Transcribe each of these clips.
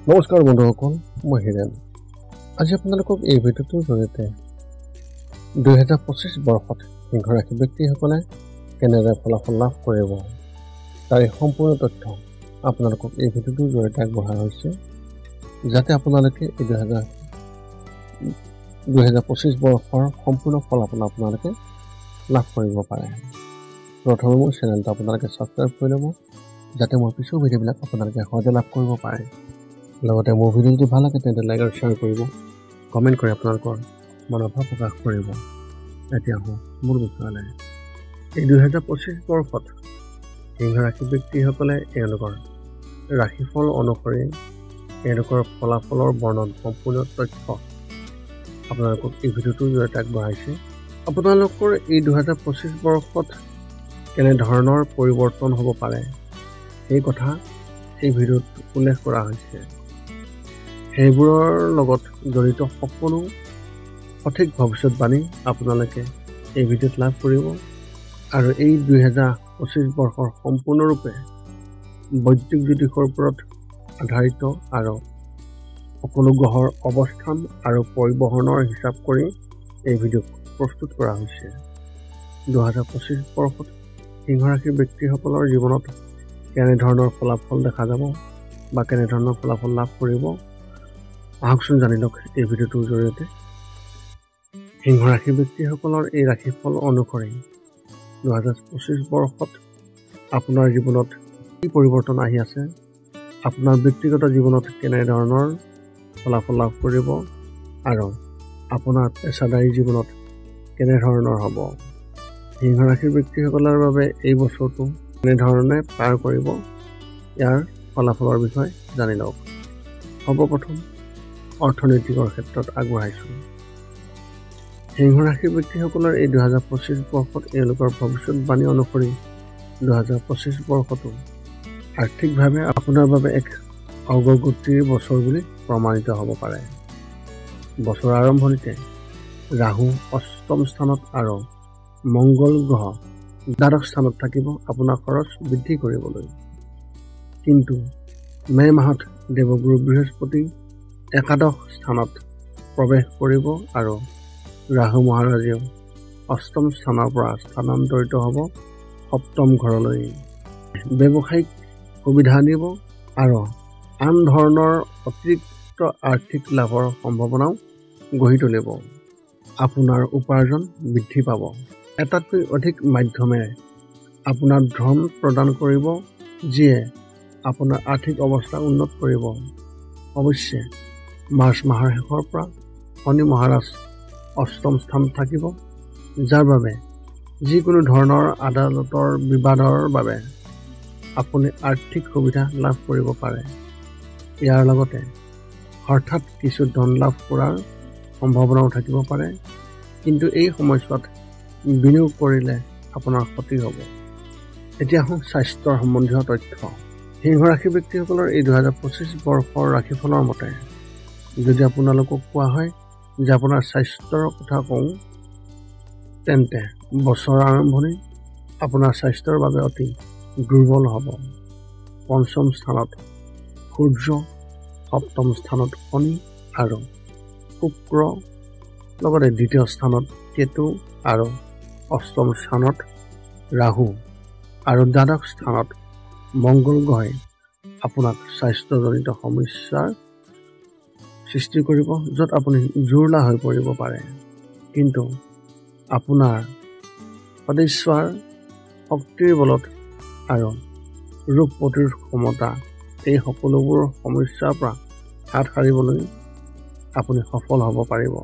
নমস্কাৰ বন্ধুসকল, মই হিৰেন। আজি আপোনালোকক এই ভিডিঅ'টোৰ জৰিয়তে 2025 বৰ্ষত সিংহ ৰাশি ব্যক্তিসকলে কেনেদৰে ফলাফল লাভ কৰিব তাৰ সম্পূৰ্ণ তথ্য আপোনালোকক এই ভিডিঅ'টোৰ জৰিয়তে আগবঢ়োৱা হৈছে, যাতে আপোনালোকে এই 2025 বৰ্ষৰ সম্পূৰ্ণ ফলাফল আপোনালোকে লাভ কৰিব পাৰে। প্ৰথমে মোৰ চেনেলটো আপোনালোকে ছাবস্ক্ৰাইব কৰি ল'ব, যাতে মোৰ পিছৰ ভিডিঅ'বিলাক আপোনালোকে সহজে লাভ কৰিব পাৰে। লগতে মোৰ ভিডিঅ' যদি ভাল লাগে তেন্তে লাইক আৰু শ্বেয়াৰ কৰিব, কমেণ্ট কৰি আপোনালোকৰ মনৰ ভাৱ প্ৰকাশ কৰিব। এতিয়া আহোঁ মোৰ বিষয়লৈ। এই 2025 বৰ্ষত সিংহ ৰাশি ব্যক্তিসকলে এওঁলোকৰ ৰাশিফল অনুসৰি এওঁলোকৰ ফলাফলৰ বৰ্ণন সম্পূৰ্ণ তথ্য আপোনালোকক এই ভিডিঅ'টোৰ জৰিয়তে আগবঢ়াইছে। আপোনালোকৰ এই 2025 বৰ্ষত কেনেধৰণৰ পৰিৱৰ্তন হ'ব পাৰে সেই কথা এই ভিডিঅ'ত উল্লেখ কৰা হৈছে। সেইবোৰৰ লগত জড়িত সকলো সঠিক ভৱিষ্যতবাণী আপোনালোকে এই ভিডিঅ'ত লাভ কৰিব। আৰু এই 2025 বৰ্ষৰ সম্পূৰ্ণৰূপে বৈদিক জ্যোতিষৰ ওপৰত আধাৰিত আৰু সকলো গ্ৰহৰ অৱস্থান আৰু পৰিবহণৰ হিচাপ কৰি এই ভিডিঅ' প্ৰস্তুত কৰা হৈছে। 2025 বৰ্ষত সিংহ ৰাশিৰ ব্যক্তিসকলৰ জীৱনত কেনেধৰণৰ ফলাফল দেখা যাব বা কেনেধৰণৰ ফলাফল লাভ কৰিব, আহকচোন জানি লওক এই ভিডিঅ'টোৰ জৰিয়তে। সিংহ ৰাশি ব্যক্তিসকলৰ এই ৰাশিফল অনুসৰি 2025 বৰ্ষত আপোনাৰ জীৱনত কি পৰিৱৰ্তন আহি আছে, আপোনাৰ ব্যক্তিগত জীৱনত কেনেধৰণৰ ফলাফল লাভ কৰিব আৰু আপোনাৰ পেছাদাৰী জীৱনত কেনেধৰণৰ হ'ব, সিংহ ৰাশিৰ ব্যক্তিসকলৰ বাবে এই বছৰটো কেনেধৰণে পাৰ কৰিব, ইয়াৰ ফলাফলৰ বিষয়ে জানি লওক। সৰ্বপ্ৰথম অৰ্থনৈতিকৰ ক্ষেত্ৰত আগবঢ়াইছোঁ। সিংহ ৰাশিৰ ব্যক্তিসকলৰ এই 2025 বৰ্ষত এওঁলোকৰ ভৱিষ্যতবাণী অনুসৰি 2025 বৰ্ষটো আৰ্থিকভাৱে আপোনাৰ বাবে এক অগ্ৰগতিৰ বছৰ বুলি প্ৰমাণিত হ'ব পাৰে। বছৰৰ আৰম্ভণিতে ৰাহু অষ্টম স্থানত আৰু মংগল গ্ৰহ দ্বাদশ স্থানত থাকিব আপোনাৰ খৰচ বৃদ্ধি কৰিবলৈ। কিন্তু মে' মাহত দেৱগুৰু বৃহস্পতি একাদশ স্থানত প্ৰৱেশ কৰিব আৰু ৰাহু মহাৰাজেও অষ্টম স্থানৰ পৰা স্থানান্তৰিত হ'ব সপ্তম ঘৰলৈ। ব্যৱসায়িক সুবিধা আনিব আৰু আন ধৰণৰ অতিৰিক্ত আৰ্থিক লাভৰ সম্ভাৱনাও গঢ়ি তুলিব। আপোনাৰ উপাৰ্জন বৃদ্ধি পাব। এটাতকৈ অধিক মাধ্যমেৰে আপোনাৰ ধন প্ৰদান কৰিব, যিয়ে আপোনাৰ আৰ্থিক অৱস্থা উন্নত কৰিব। অৱশ্যে মাৰ্চ মাহৰ শেষৰ পৰা শনি মহাৰাজ অষ্টম স্থানত থাকিব, যাৰ বাবে যিকোনো ধৰণৰ আদালতৰ বিবাদৰ বাবে আপুনি আৰ্থিক সুবিধা লাভ কৰিব পাৰে। ইয়াৰ লগতে হঠাৎ কিছু ধন লাভ কৰাৰ সম্ভাৱনাও থাকিব পাৰে, কিন্তু এই সময়ছোৱাত বিনিয়োগ কৰিলে আপোনাৰ ক্ষতি হ'ব। এতিয়া আহোঁ স্বাস্থ্যৰ সম্বন্ধীয় তথ্য। সিংহ ৰাশি ব্যক্তিসকলৰ এই 2025 বৰ্ষৰ ৰাশিফলৰ মতে যদি আপোনালোকক কোৱা হয় যে আপোনাৰ স্বাস্থ্যৰ কথা কওঁ, তেন্তে বছৰৰ আৰম্ভণি আপোনাৰ স্বাস্থ্যৰ বাবে অতি দুৰ্বল হ'ব। পঞ্চম স্থানত সূৰ্য, সপ্তম স্থানত শনি আৰু শুক্ৰ, লগতে দ্বিতীয় স্থানত কেতু আৰু অষ্টম স্থানত ৰাহু আৰু দ্বাদশ স্থানত মংগল গ্ৰহে আপোনাক স্বাস্থ্যজনিত সমস্যাৰ সৃষ্টি কৰিব, য'ত আপুনি জুৰুলা হৈ পৰিব পাৰে। কিন্তু আপোনাৰ সদিচ্ছাৰ শক্তিৰ বলত আৰু ৰোগ প্ৰতিৰোধ ক্ষমতা এই সকলোবোৰ সমস্যাৰ পৰা হাত সাৰিবলৈ আপুনি সফল হ'ব পাৰিব।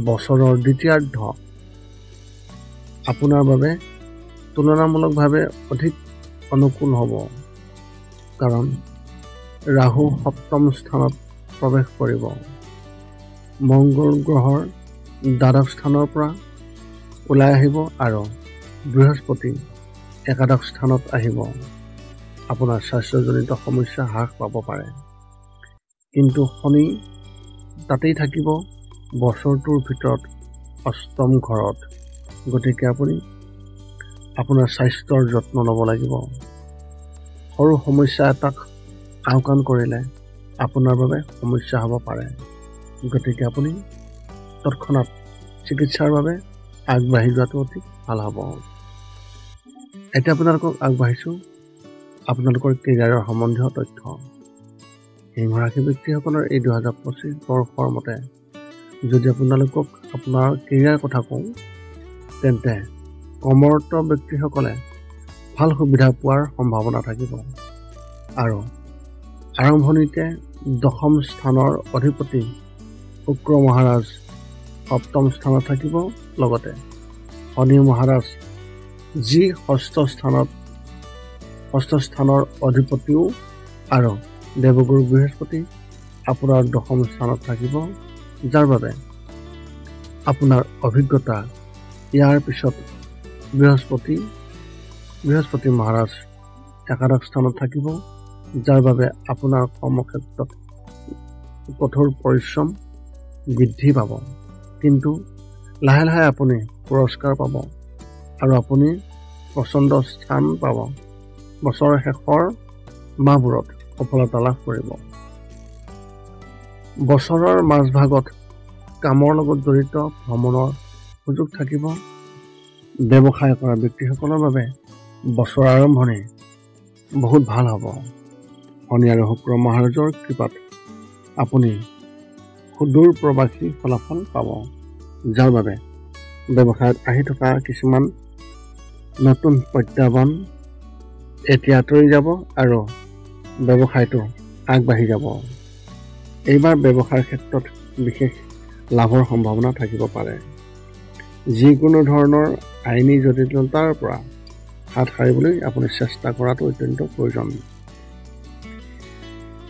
বছৰৰ দ্বিতীয়াৰ্ধ আপোনাৰ বাবে তুলনামূলকভাৱে অধিক অনুকূল হ'ব, কাৰণ ৰাহু সপ্তম স্থানত প্ৰৱেশ কৰিব, মংগল গ্ৰহৰ দ্বাদশ স্থানৰ পৰা ওলাই আহিব আৰু বৃহস্পতি একাদশ স্থানত আহিব। আপোনাৰ স্বাস্থ্যজনিত সমস্যা হ্ৰাস পাব পাৰে, কিন্তু শনি তাতেই থাকিব বছৰটোৰ ভিতৰত অষ্টম ঘৰত। গতিকে আপুনি আপোনাৰ স্বাস্থ্যৰ যত্ন ল'ব লাগিব। সৰু সমস্যা এটাক আওকাণ কৰিলে আপোনাৰ বাবে সমস্যা হ'ব পাৰে। গতিকে আপুনি তৎক্ষণাত চিকিৎসাৰ বাবে আগবাঢ়ি যোৱাটো অতি ভাল হ'ব। এতিয়া আপোনালোকক আগবাঢ়িছোঁ আপোনালোকৰ কেৰিয়াৰৰ সম্বন্ধীয় তথ্য। সিংহ ৰাশি ব্যক্তিসকলৰ এই 2025 বৰ্ষৰ মতে যদি আপোনালোকক আপোনাৰ কেৰিয়াৰ কথা কওঁ, তেন্তে কৰ্মৰত ব্যক্তিসকলে ভাল সুবিধা পোৱাৰ সম্ভাৱনা থাকিব আৰু আৰম্ভণিতে 10ম স্থানৰ অধিপতি শুক্ৰ মহাৰাজ 7ম স্থানত থাকিব। লগতে শনি মহাৰাজ যি 6ষ্ঠ স্থানৰ অধিপতিও আৰু দেৱগুৰু বৃহস্পতি আপোনাৰ 10ম স্থানত থাকিব, যাৰ বাবে আপোনাৰ অভিজ্ঞতা ইয়াৰ পিছত বৃহস্পতি মহাৰাজ 11ম স্থানত থাকিব, যাৰ বাবে আপোনাৰ কৰ্মক্ষেত্ৰত কঠোৰ পৰিশ্ৰম বৃদ্ধি পাব। কিন্তু লাহে লাহে আপুনি পুৰস্কাৰ পাব আৰু আপুনি পচন্দ স্থান পাব। বছৰৰ শেষৰ মাহবোৰত সফলতা লাভ কৰিব। বছৰৰ মাজভাগত কামৰ লগত জড়িত ভ্ৰমণৰ সুযোগ থাকিব। ব্যৱসায় কৰা ব্যক্তিসকলৰ বাবে বছৰৰ আৰম্ভণি বহুত ভাল হ'ব। শনি আৰু শুক্ৰ মহাৰাজৰ কৃপাত আপুনি সুদূৰ প্ৰবাসী ফলাফল পাব, যাৰ বাবে ব্যৱসায়ত আহি থকা কিছুমান নতুন প্ৰত্যাহ্বান এতিয়া আঁতৰি যাব আৰু ব্যৱসায়টো আগবাঢ়ি যাব। এইবাৰ ব্যৱসায়ৰ ক্ষেত্ৰত বিশেষ লাভৰ সম্ভাৱনা থাকিব পাৰে। যিকোনো ধৰণৰ আইনী জটিলতাৰ পৰা হাত সাৰিবলৈ আপুনি চেষ্টা কৰাটো অত্যন্ত প্ৰয়োজন।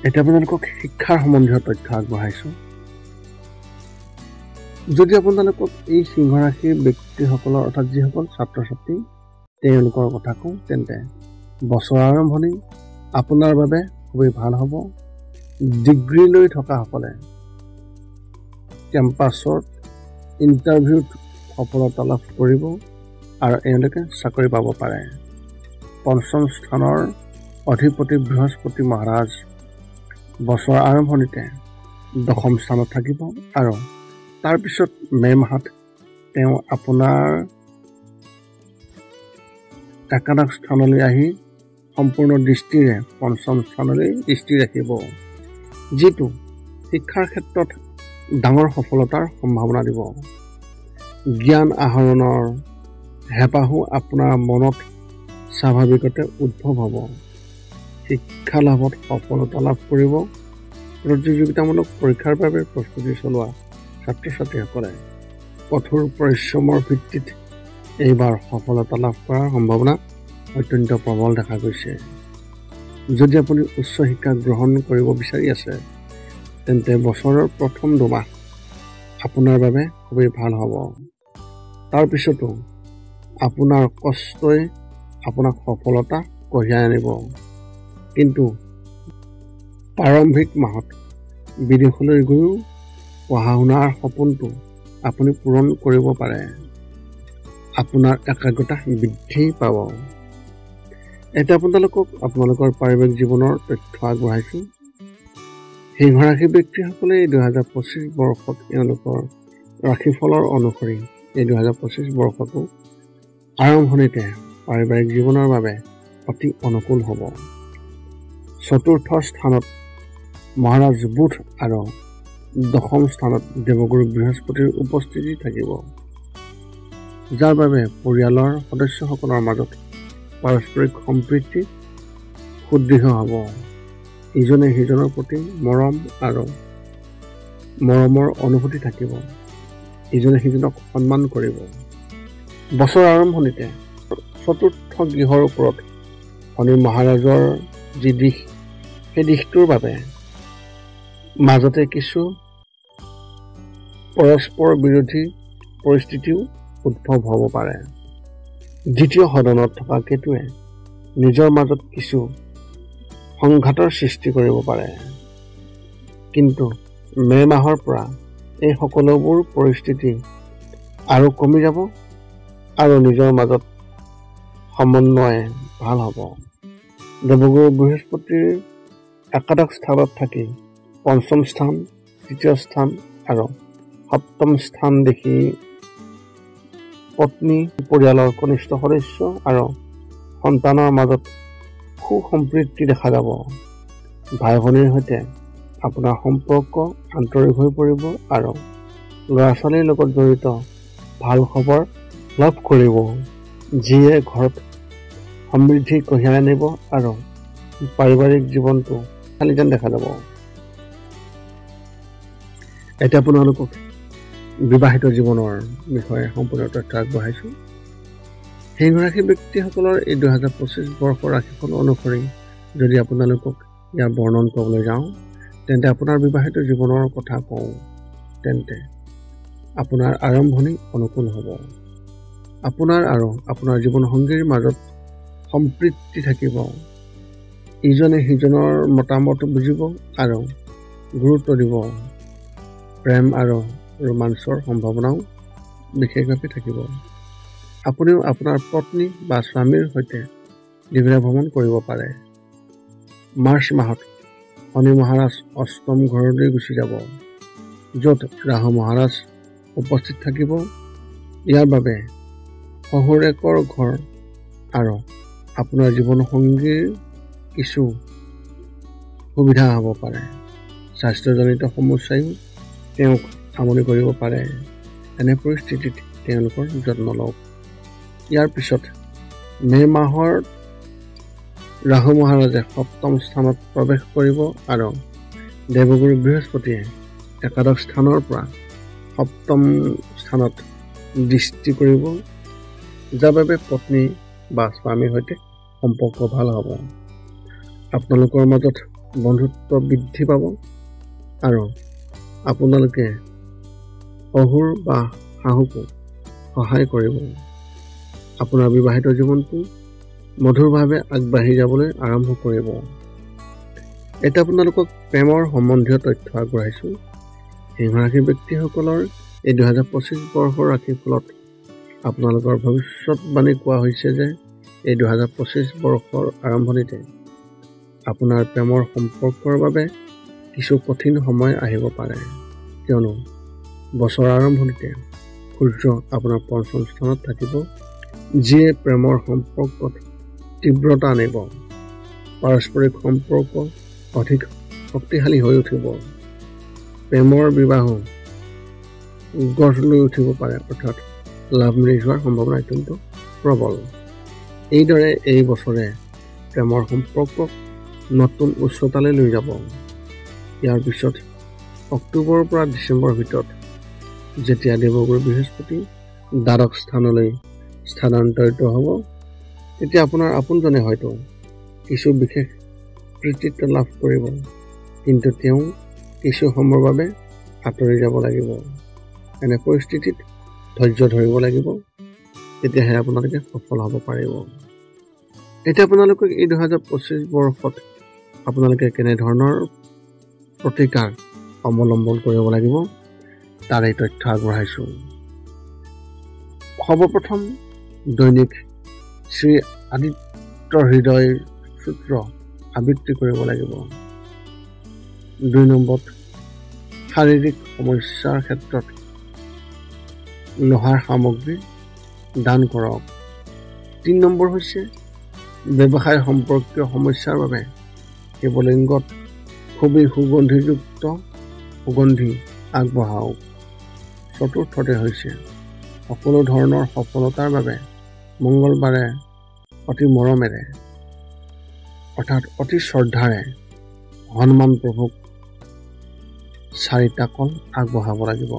এতিয়া আপোনালোকক শিক্ষাৰ সম্বন্ধীয় তথ্য আগবঢ়াইছোঁ। যদি আপোনালোকক এই সিংহ ৰাশিৰ ব্যক্তিসকলৰ অৰ্থাৎ যিসকল ছাত্ৰ ছাত্ৰী তেওঁলোকৰ কথা কওঁ, তেন্তে বছৰৰ আৰম্ভণি আপোনাৰ বাবে খুবেই ভাল হ'ব। ডিগ্ৰী লৈ থকাসকলে কেম্পাছত ইণ্টাৰভিউত সফলতা লাভ কৰিব আৰু এওঁলোকে চাকৰি পাব পাৰে। 5ম স্থানৰ অধিপতি বৃহস্পতি মহাৰাজ বছৰৰ আৰম্ভণিতে 10ম স্থানত থাকিব আৰু তাৰপিছত মে' মাহত তেওঁ আপোনাৰ একাদশ স্থানলৈ আহি সম্পূৰ্ণ দৃষ্টিৰে 5ম স্থানলৈ দৃষ্টি ৰাখিব, যিটো শিক্ষাৰ ক্ষেত্ৰত ডাঙৰ সফলতাৰ সম্ভাৱনা দিব। জ্ঞান আহৰণৰ হেঁপাহো আপোনাৰ মনত স্বাভাৱিকতে উদ্ভৱ হ'ব। শিক্ষা লাভত সফলতা লাভ কৰিব। প্ৰতিযোগিতামূলক পৰীক্ষাৰ বাবে প্ৰস্তুতি চলোৱা ছাত্ৰ ছাত্ৰীসকলে কঠোৰ পৰিশ্ৰমৰ ভিত্তিত এইবাৰ সফলতা লাভ কৰাৰ সম্ভাৱনা অত্যন্ত প্ৰবল দেখা গৈছে। যদি আপুনি উচ্চ শিক্ষা গ্ৰহণ কৰিব বিচাৰি আছে, তেন্তে বছৰৰ প্ৰথম 2 মাহ আপোনাৰ বাবে খুবেই ভাল হ'ব। তাৰপিছতো আপোনাৰ কষ্টই আপোনাক সফলতা কঢ়িয়াই আনিব। কিন্তু প্ৰাৰম্ভিক মাহত বিদেশলৈ গৈও পঢ়া শুনাৰ সপোনটো আপুনি পূৰণ কৰিব পাৰে। আপোনাৰ একাগ্ৰতা বৃদ্ধি পাব। এতিয়া আপোনালোকৰ পাৰিবাৰিক জীৱনৰ তথ্য আগবঢ়াইছোঁ। সিংহ ৰাশি ব্যক্তিসকলে এই 2025 বৰ্ষত এওঁলোকৰ ৰাশিফলৰ অনুসৰি এই 2025 বৰ্ষটো আৰম্ভণিতে পাৰিবাৰিক জীৱনৰ বাবে অতি অনুকূল হ'ব। 4ৰ্থ স্থানত মহাৰাজ বুধ আৰু 10ম স্থানত দেৱগুৰু বৃহস্পতিৰ উপস্থিতি থাকিব, যাৰ বাবে পৰিয়ালৰ সদস্যসকলৰ মাজত পাৰস্পৰিক সম্প্ৰীতি সুদৃঢ় হ'ব। ইজনে সিজনৰ প্ৰতি মৰমৰ অনুভূতি থাকিব। ইজনে সিজনক সন্মান কৰিব। বছৰৰ আৰম্ভণিতে 4ৰ্থ গৃহৰ ওপৰত শনি মহাৰাজৰ যি দিশ, সেই দিশটোৰ বাবে মাজতে কিছু পৰস্পৰ বিৰোধী পৰিস্থিতিও উদ্ভৱ হ'ব পাৰে। দ্বিতীয় সদনত থকা কেতুৱে নিজৰ মাজত কিছু সংঘাতৰ সৃষ্টি কৰিব পাৰে। কিন্তু মে' মাহৰ পৰা এই সকলোবোৰ পৰিস্থিতি আৰু কমি যাব আৰু নিজৰ মাজত সমন্বয় ভাল হ'ব। দেৱগুৰু বৃহস্পতিৰ একাদশ স্থানত থাকি পঞ্চম স্থান, তৃতীয় স্থান আৰু সপ্তম স্থান দেখি পত্নী, পৰিয়ালৰ কনিষ্ঠ সদস্য আৰু সন্তানৰ মাজত সুসম্প্ৰীতি দেখা যাব। ভাই ভনীৰ সৈতে আপোনাৰ সম্পৰ্ক আন্তৰিক হৈ পৰিব আৰু ল'ৰা ছোৱালীৰ লগত জড়িত ভাল খবৰ লাভ কৰিব, যিয়ে ঘৰত সমৃদ্ধি কঢ়িয়াই আনিব আৰু পাৰিবাৰিক জীৱনটো খালি যেন দেখা যাব। এতিয়া আপোনালোকক বিবাহিত জীৱনৰ বিষয়ে সম্পূৰ্ণ তথ্য আগবঢ়াইছোঁ। সেইগৰাকী ব্যক্তিসকলৰ এই 2025 বৰ্ষৰ ৰাশিফল অনুসৰি যদি আপোনালোকক ইয়াৰ বৰ্ণন কৰিবলৈ যাওঁ, তেন্তে আপোনাৰ বিবাহিত জীৱনৰ কথা কওঁ, তেন্তে আপোনাৰ আৰম্ভণি অনুকূল হ'ব। আপোনাৰ আৰু আপোনাৰ জীৱনসংগীৰ মাজত সম্প্ৰীতি থাকিব। ইজনে সিজনৰ মতামত বুজিব আৰু গুৰুত্ব দিব। প্ৰেম আৰু ৰোমাঞ্চৰ সম্ভাৱনাও বিশেষভাৱে থাকিব। আপুনিও আপোনাৰ পত্নী বা স্বামীৰ সৈতে দীঘলীয়া ভ্ৰমণ কৰিব পাৰে। মাৰ্চ মাহত শনি মহাৰাজ অষ্টম ঘৰলৈ গুচি যাব, য'ত ৰাহু মহাৰাজ উপস্থিত থাকিব। ইয়াৰ বাবে শহুৰেকৰ ঘৰ আৰু আপোনাৰ জীৱনসংগীৰ কিছু সুবিধা হ'ব পাৰে। স্বাস্থ্যজনিত সমস্যায়ো তেওঁক আমনি কৰিব পাৰে। এনে পৰিস্থিতিত তেওঁলোকৰ যত্ন লওক। ইয়াৰ পিছত মে' মাহৰ ৰাহু মহাৰাজে সপ্তম স্থানত প্ৰৱেশ কৰিব আৰু দেৱগুৰু বৃহস্পতিয়ে একাদশ স্থানৰ পৰা সপ্তম স্থানত দৃষ্টি কৰিব, যাৰ বাবে পত্নী বা স্বামীৰ সৈতে সম্পৰ্ক ভাল হ'ব। আপোনালোকৰ মাজত বন্ধুত্ব বৃদ্ধি পাব আৰু আপোনালোকে শহুৰ বা শাহুকো সহায় কৰিব। আপোনাৰ বিবাহিত জীৱনটো মধুৰভাৱে আগবাঢ়ি যাবলৈ আৰম্ভ কৰিব। এতিয়া আপোনালোকক প্ৰেমৰ সম্বন্ধীয় তথ্য আগবঢ়াইছোঁ। সেইগৰাকী ব্যক্তিসকলৰ এই 2025 বৰ্ষৰ ৰাশিফলত আপোনালোকৰ ভৱিষ্যতবাণী কোৱা হৈছে যে এই 2025 বৰ্ষৰ আৰম্ভণিতে আপোনাৰ প্ৰেমৰ সম্পৰ্কৰ বাবে কিছু কঠিন সময় আহিব পাৰে, কিয়নো বছৰৰ আৰম্ভণিতে সূৰ্য আপোনাৰ পঞ্চম স্থানত থাকিব, যিয়ে প্ৰেমৰ সম্পৰ্কত তীব্ৰতা আনিব। পাৰস্পৰিক সম্পৰ্ক অধিক শক্তিশালী হৈ উঠিব। প্ৰেমৰ বিবাহো গঢ় লৈ উঠিব পাৰে, অৰ্থাৎ লাভ মেৰিজ হোৱাৰ সম্ভাৱনা অত্যন্ত প্ৰবল। এইদৰে এই বছৰে প্ৰেমৰ সম্পৰ্কক নতুন উচ্চতালৈ লৈ যাব। ইয়াৰ পিছত অক্টোবৰৰ পৰা ডিচেম্বৰৰ ভিতৰত যেতিয়া দেৱগুৰু বৃহস্পতি দ্বাদশ স্থানলৈ স্থানান্তৰিত হ'ব, তেতিয়া আপোনাৰ আপোনজনে হয়তো কিছু বিশেষ কৃতিত্ব লাভ কৰিব, কিন্তু তেওঁ কিছু সময়ৰ বাবে আঁতৰি যাব লাগিব। এনে পৰিস্থিতিত ধৈৰ্য ধৰিব লাগিব, তেতিয়াহে আপোনালোকে সফল হ'ব পাৰিব। এতিয়া আপোনালোকক এই 2025 বৰ্ষত আপোনালোকে কেনেধৰণৰ প্ৰতিকাৰ অৱলম্বন কৰিব লাগিব তাৰ এই তথ্য আগবঢ়াইছোঁ। সৰ্বপ্ৰথম দৈনিক শ্ৰী আদিত্য হৃদয় সূত্ৰ আবৃত্তি কৰিব লাগিব। 2 নম্বৰত শাৰীৰিক সমস্যাৰ ক্ষেত্ৰত লোহাৰ সামগ্ৰী দান কৰক। 3 নম্বৰ হৈছে ব্যৱসায় সম্পৰ্কীয় সমস্যাৰ বাবে শিৱলিংগত খুবেই সুগন্ধি আগবঢ়াওক। 4ৰ্থতে হৈছে সকলো ধৰণৰ সফলতাৰ বাবে মংগলবাৰে অতি মৰমেৰে, অৰ্থাৎ অতি শ্ৰদ্ধাৰে হনুমান প্ৰভুক 4টা কল আগবঢ়াব লাগিব।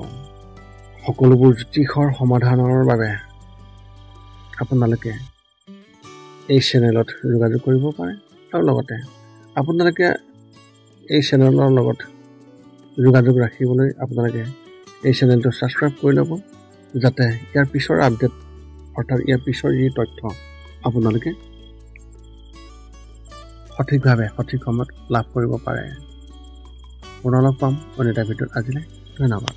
সকলোবোৰ জ্যোতিষৰ সমাধানৰ বাবে আপোনালোকে এই চেনেলত যোগাযোগ কৰিব পাৰে, আৰু লগতে আপোনালোকে এই চেনেলৰ লগত যোগাযোগ ৰাখিবলৈ আপোনালোকে এই চেনেলটো ছাবস্ক্ৰাইব কৰি ল'ব, যাতে ইয়াৰ পিছৰ আপডেট, অৰ্থাৎ ইয়াৰ পিছৰ যি তথ্য আপোনালোকে সঠিকভাৱে সঠিক সময়ত লাভ কৰিব পাৰে। পুনৰ লগ পাম অন্য এটা ভিডিঅ'ত। আজিলৈ ধন্যবাদ।